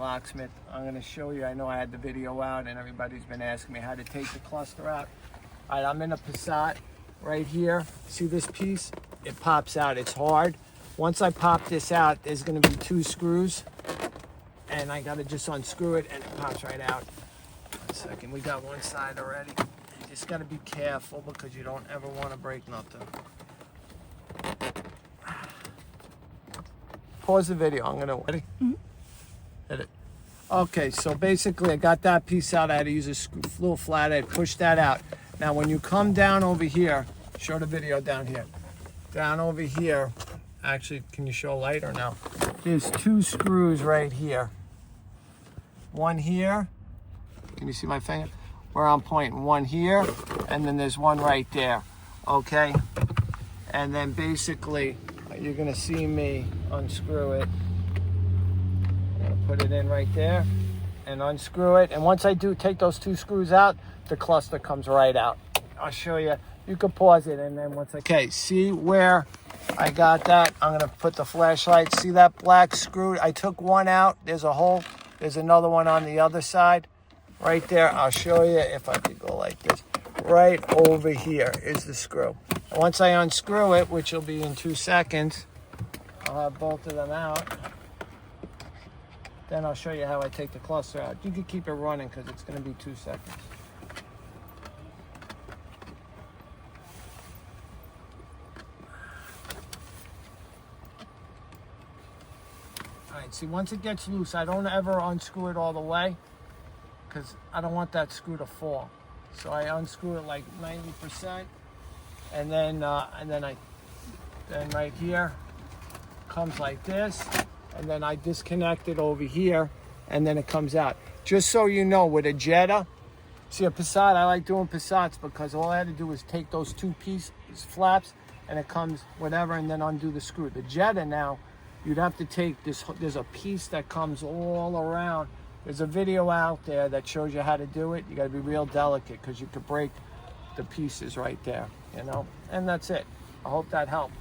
Locksmith. I'm going to show you. I know I had the video out and everybody's been asking me how to take the cluster out. All right, I'm in a Passat right here. See this piece? It pops out. It's hard. Once I pop this out, there's going to be 2 screws. And I got to just unscrew it and it pops right out. 1 second. We got one side already. You just got to be careful because you don't ever want to break nothing. Pause the video. I'm gonna ready. Hit it. Okay, so basically I got that piece out. I had to use a little flathead, push that out. Now when you come down over here, show the video down here. Down over here, actually, can you show light or no? There's 2 screws right here. One here. Can you see my finger? Where I'm pointing. One here, and then there's one right there. Okay, and then basically you're gonna see me unscrew it. I'm gonna put it in right there and unscrew it. And once I do take those 2 screws out, the cluster comes right out. I'll show you. You can pause it and then once I... Okay, see where I got that? I'm gonna put the flashlight. See that black screw? I took one out. There's a hole. There's another one on the other side. Right there. I'll show you if I could go like this. Right over here is the screw. And once I unscrew it, which will be in 2 seconds, I'll have both of them out. Then I'll show you how I take the cluster out. You can keep it running because it's going to be 2 seconds. All right, see, once it gets loose, I don't ever unscrew it all the way because I don't want that screw to fall. So I unscrew it like 90%, and then right here comes like this, and then I disconnect it over here, and then it comes out. Just so you know, with a Jetta, see a Passat, I like doing Passats because all I had to do was take those 2 pieces, flaps, and it comes whatever, and then undo the screw. The Jetta now, you'd have to take this, there's a piece that comes all around. There's a video out there that shows you how to do it. You got to be real delicate because you could break the pieces right there, you know? And that's it. I hope that helped.